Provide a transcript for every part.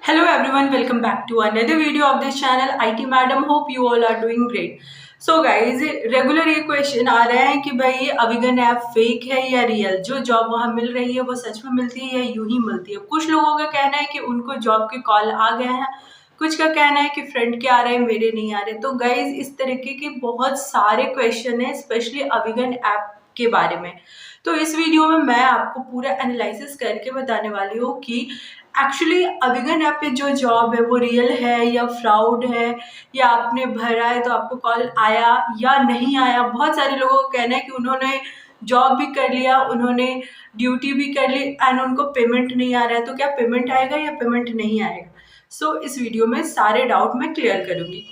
Hello everyone, welcome back to another video of this channel IT Madam. Hope you all are doing great. So guys, regular ये question आ रहे हैं कि भाई अविगन app fake है या real, जो job वहाँ मिल रही है वो सच में मिलती है या यूं ही मिलती है। कुछ लोगों का कहना है कि उनको जॉब के कॉल आ गए हैं, कुछ का कहना है कि फ्रेंड के आ रहे हैं, मेरे नहीं आ रहे। तो गाइज इस तरीके के बहुत सारे क्वेश्चन है स्पेशली अविगन ऐप के बारे में। तो इस वीडियो में मैं आपको पूरा एनालिसिस करके बताने वाली हूँ कि एक्चुअली अविगन ऐप पे जो जॉब है वो रियल है या फ्रॉड है, या आपने भरा है तो आपको कॉल आया या नहीं आया। बहुत सारे लोगों का कहना है कि उन्होंने जॉब भी कर लिया, उन्होंने ड्यूटी भी कर ली एंड उनको पेमेंट नहीं आ रहा है, तो क्या पेमेंट आएगा या पेमेंट नहीं आएगा। सो इस वीडियो में सारे डाउट मैं क्लियर करूँगी।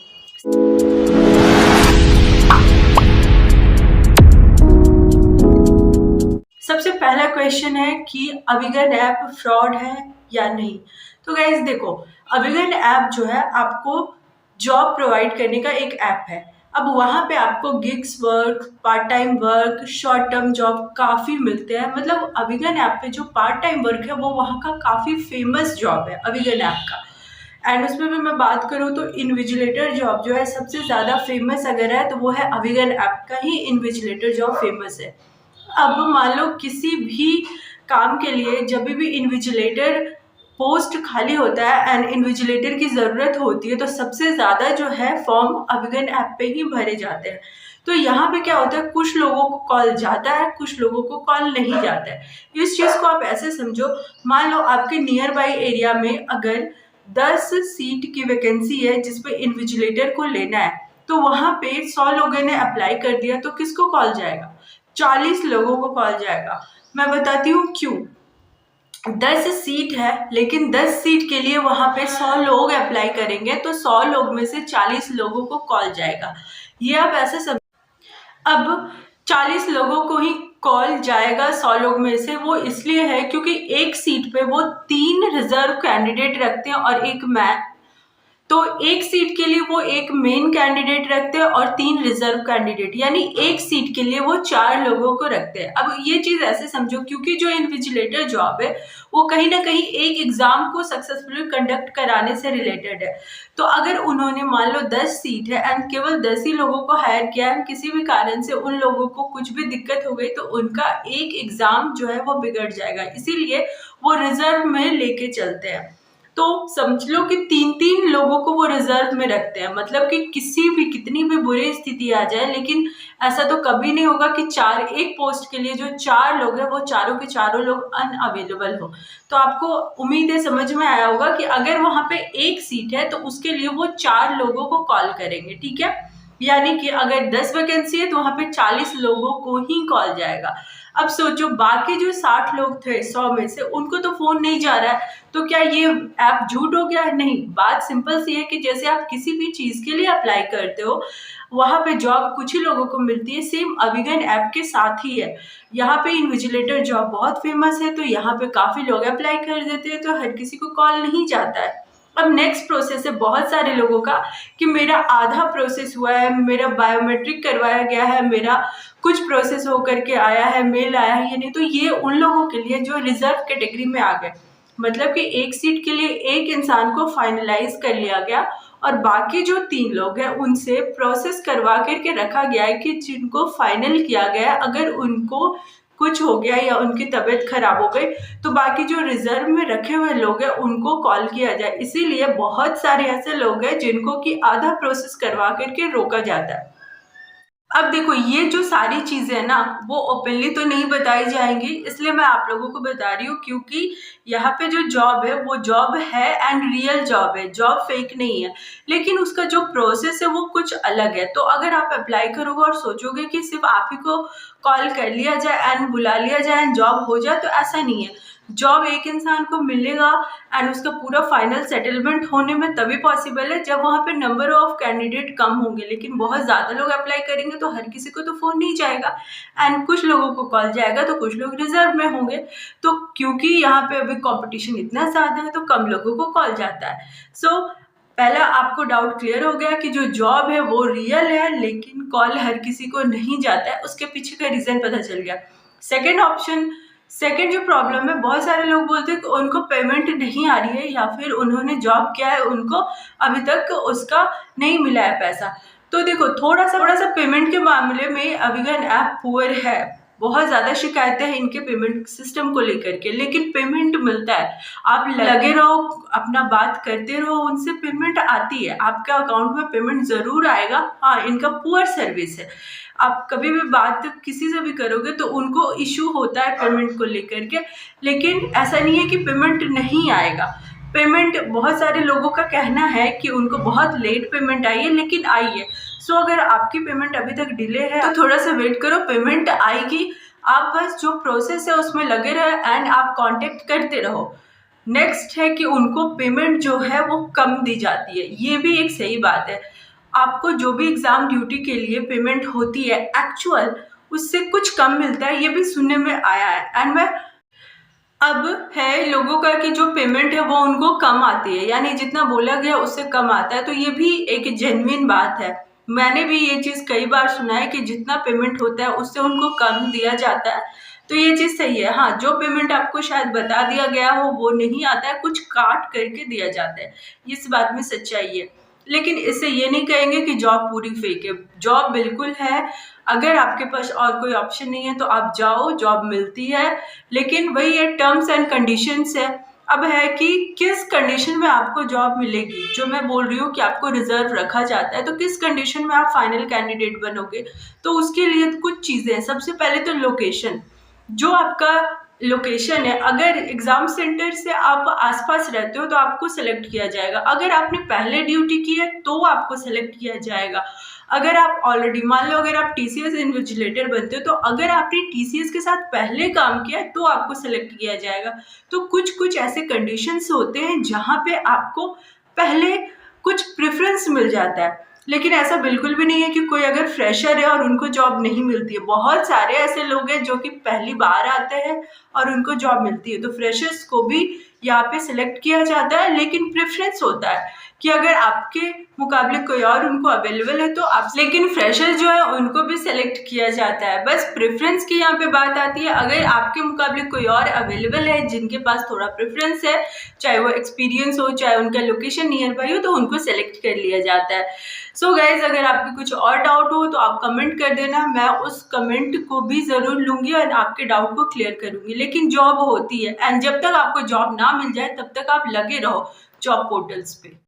सबसे पहला क्वेश्चन है कि अविगन ऐप फ्रॉड है या नहीं। तो गाइज देखो, अविगन ऐप जो है आपको जॉब प्रोवाइड करने का एक ऐप है। अब वहाँ पे आपको gigs work, part time work, short term job काफ़ी मिलते हैं। मतलब अविगन ऐप पे जो पार्ट टाइम वर्क है वो वहाँ का काफ़ी फेमस जॉब है अविगन ऐप का। एंड उसमें भी मैं बात करूँ तो इन्विजिलेटर जॉब जो है सबसे ज़्यादा फेमस अगर है तो वो है अविगन ऐप का ही इन्विजिलेटर जॉब फेमस है। अब मान लो किसी भी काम के लिए जब भी इन्विजिलेटर पोस्ट खाली होता है एंड इन्विजिलेटर की ज़रूरत होती है तो सबसे ज़्यादा जो है फॉर्म अविगन ऐप पे ही भरे जाते हैं। तो यहाँ पे क्या होता है, कुछ लोगों को कॉल जाता है, कुछ लोगों को कॉल नहीं जाता है। इस चीज़ को आप ऐसे समझो, मान लो आपके नियर बाई एरिया में अगर 10 सीट की वैकेंसी है जिसपे इन्विजिलेटर को लेना है, तो वहाँ पे 100 लोगों ने अप्लाई कर दिया तो किसको कॉल जाएगा? 40 लोगों को कॉल जाएगा। मैं बताती हूँ क्यों। 10 सीट है लेकिन 10 सीट के लिए वहाँ पे 100 लोग अप्लाई करेंगे, तो 100 लोग में से 40 लोगों को कॉल जाएगा। ये आप ऐसे सब, अब 40 लोगों को ही कॉल जाएगा 100 लोग में से, वो इसलिए है क्योंकि एक सीट पे वो 3 रिजर्व कैंडिडेट रखते हैं और एक तो एक सीट के लिए वो एक मेन कैंडिडेट रखते हैं और 3 रिजर्व कैंडिडेट, यानी एक सीट के लिए वो 4 लोगों को रखते हैं। अब ये चीज़ ऐसे समझो, क्योंकि जो इन्विजिलेटर जॉब है वो कहीं ना कहीं एक एग्जाम को सक्सेसफुली कंडक्ट कराने से रिलेटेड है। तो अगर उन्होंने मान लो 10 सीट है एंड केवल 10 ही लोगों को हायर किया है, किसी भी कारण से उन लोगों को कुछ भी दिक्कत हो गई तो उनका एक एग्जाम जो है वो बिगड़ जाएगा, इसीलिए वो रिजर्व में लेके चलते हैं। तो समझ लो कि 3-3 लोगों को वो रिजर्व में रखते हैं, मतलब कि किसी भी कितनी भी बुरी स्थिति आ जाए, लेकिन ऐसा तो कभी नहीं होगा कि एक पोस्ट के लिए जो 4 लोग हैं वो चारों के चारों लोग अनअवेलेबल हो। तो आपको उम्मीद है समझ में आया होगा कि अगर वहां पे एक सीट है तो उसके लिए वो 4 लोगों को कॉल करेंगे, ठीक है। यानी कि अगर 10 वैकेंसी है तो वहां पे 40 लोगों को ही कॉल जाएगा। अब सोचो बाकी जो 60 लोग थे 100 में से, उनको तो फोन नहीं जा रहा है, तो क्या ये ऐप झूठ हो गया? नहीं, बात सिंपल सी है कि जैसे आप किसी भी चीज के लिए अप्लाई करते हो वहां पे जॉब कुछ ही लोगों को मिलती है, सेम अविगन ऐप के साथ ही है। यहाँ पे इन्विजिलेटर जॉब बहुत फेमस है तो यहाँ पे काफी लोग अप्लाई कर देते हैं, तो हर किसी को कॉल नहीं जाता है। अब नेक्स्ट प्रोसेस है बहुत सारे लोगों का कि मेरा आधा प्रोसेस हुआ है, मेरा बायोमेट्रिक करवाया गया है, मेरा कुछ प्रोसेस होकर के आया है, मेल आया है, ये नहीं। तो ये उन लोगों के लिए जो रिजर्व कैटेगरी में आ गए, मतलब कि एक सीट के लिए एक इंसान को फाइनलाइज कर लिया गया और बाकी जो 3 लोग हैं उनसे प्रोसेस करवा करके रखा गया है कि जिनको फाइनल किया गया है अगर उनको कुछ हो गया या उनकी तबीयत खराब हो गई तो बाकी जो रिजर्व में रखे हुए लोग हैं उनको कॉल किया जाए। इसीलिए बहुत सारे ऐसे लोग हैं जिनको कि आधा प्रोसेस करवा करके रोका जाता है। अब देखो ये जो सारी चीजें है ना वो ओपनली तो नहीं बताई जाएंगी, इसलिए मैं आप लोगों को बता रही हूँ क्योंकि यहाँ पे जो जॉब है वो जॉब है एंड रियल जॉब है, जॉब फेक नहीं है। लेकिन उसका जो प्रोसेस है वो कुछ अलग है। तो अगर आप अप्लाई करोगे और सोचोगे कि सिर्फ आप ही को कॉल कर लिया जाए एंड बुला लिया जाए एंड जॉब हो जाए, तो ऐसा नहीं है। जॉब एक इंसान को मिलेगा एंड उसका पूरा फाइनल सेटलमेंट होने में तभी पॉसिबल है जब वहाँ पे नंबर ऑफ कैंडिडेट कम होंगे, लेकिन बहुत ज़्यादा लोग अप्लाई करेंगे तो हर किसी को तो फ़ोन नहीं जाएगा एंड कुछ लोगों को कॉल जाएगा तो कुछ लोग रिजर्व में होंगे। तो क्योंकि यहाँ पे अभी कंपटीशन इतना ज़्यादा है तो कम लोगों को कॉल जाता है। सो पहला आपको डाउट क्लियर हो गया कि जो जॉब है वो रियल है लेकिन कॉल हर किसी को नहीं जाता है, उसके पीछे का रीज़न पता चल गया। सेकेंड ऑप्शन सेकंड जो प्रॉब्लम है, बहुत सारे लोग बोलते हैं कि उनको पेमेंट नहीं आ रही है या फिर उन्होंने जॉब किया है, उनको अभी तक उसका नहीं मिला है पैसा। तो देखो, थोड़ा सा पेमेंट के मामले में अविगन ऐप पुअर है। बहुत ज़्यादा शिकायतें हैं इनके पेमेंट सिस्टम को लेकर के, लेकिन पेमेंट मिलता है। आप लगे रहो, अपना बात करते रहो, उनसे पेमेंट आती है, आपके अकाउंट में पेमेंट ज़रूर आएगा। हाँ, इनका पुअर सर्विस है। आप कभी भी बात किसी से भी करोगे तो उनको इशू होता है पेमेंट को लेकर के, लेकिन ऐसा नहीं है कि पेमेंट नहीं आएगा। पेमेंट, बहुत सारे लोगों का कहना है कि उनको बहुत लेट पेमेंट आई है, लेकिन आई है। सो अगर आपकी पेमेंट अभी तक डिले है तो थोड़ा सा वेट करो, पेमेंट आएगी। आप बस जो प्रोसेस है उसमें लगे रहो एंड आप कांटेक्ट करते रहो। नेक्स्ट है कि उनको पेमेंट जो है वो कम दी जाती है, ये भी एक सही बात है। आपको जो भी एग्ज़ाम ड्यूटी के लिए पेमेंट होती है एक्चुअल, उससे कुछ कम मिलता है, ये भी सुनने में आया है। एंड मैं अब है लोगों का कि जो पेमेंट है वो उनको कम आती है, यानी जितना बोला गया उससे कम आता है। तो ये भी एक जेन्युइन बात है। मैंने भी ये चीज़ कई बार सुना है कि जितना पेमेंट होता है उससे उनको कम दिया जाता है। तो ये चीज़ सही है। हाँ, जो पेमेंट आपको शायद बता दिया गया हो वो नहीं आता है, कुछ काट करके दिया जाता है, इस बात में सच्चाई है। लेकिन इससे ये नहीं कहेंगे कि जॉब पूरी फेक है। जॉब बिल्कुल है। अगर आपके पास और कोई ऑप्शन नहीं है तो आप जाओ, जॉब मिलती है। लेकिन वही है, टर्म्स एंड कंडीशंस है। अब है कि किस कंडीशन में आपको जॉब मिलेगी। जो मैं बोल रही हूँ कि आपको रिजर्व रखा जाता है, तो किस कंडीशन में आप फाइनल कैंडिडेट बनोगे। तो उसके लिए कुछ चीज़ें हैं। सबसे पहले तो लोकेशन, जो आपका लोकेशन है, अगर एग्ज़ाम सेंटर से आप आसपास रहते हो तो आपको सेलेक्ट किया जाएगा। अगर आपने पहले ड्यूटी की है तो आपको सेलेक्ट किया जाएगा। अगर आप ऑलरेडी, मान लो अगर आप टीसीएस इन्विजिलेटर बनते हो, तो अगर आपने टीसीएस के साथ पहले काम किया है तो आपको सेलेक्ट किया जाएगा। तो कुछ ऐसे कंडीशंस होते हैं जहाँ पे आपको पहले कुछ प्रेफरेंस मिल जाता है। लेकिन ऐसा बिल्कुल भी नहीं है कि कोई अगर फ्रेशर है और उनको जॉब नहीं मिलती है। बहुत सारे ऐसे लोग हैं जो कि पहली बार आते हैं और उनको जॉब मिलती है। तो फ्रेशर्स को भी यहाँ पे सिलेक्ट किया जाता है, लेकिन प्रेफरेंस होता है कि अगर आपके मुकाबले कोई और उनको अवेलेबल है तो आप, लेकिन फ्रेशर्स जो है उनको भी सिलेक्ट किया जाता है। बस प्रेफरेंस की यहाँ पे बात आती है। अगर आपके मुकाबले कोई और अवेलेबल है जिनके पास थोड़ा प्रेफरेंस है, चाहे वो एक्सपीरियंस हो, चाहे उनका लोकेशन नियर बाई हो, तो उनको सेलेक्ट कर लिया जाता है। सो गाइज, अगर आपके कुछ और डाउट हो तो आप कमेंट कर देना, मैं उस कमेंट को भी ज़रूर लूँगी और आपके डाउट को क्लियर करूँगी। लेकिन जॉब होती है, एंड जब तक आपको जॉब ना मिल जाए तब तक आप लगे रहो जॉब पोर्टल्स पे।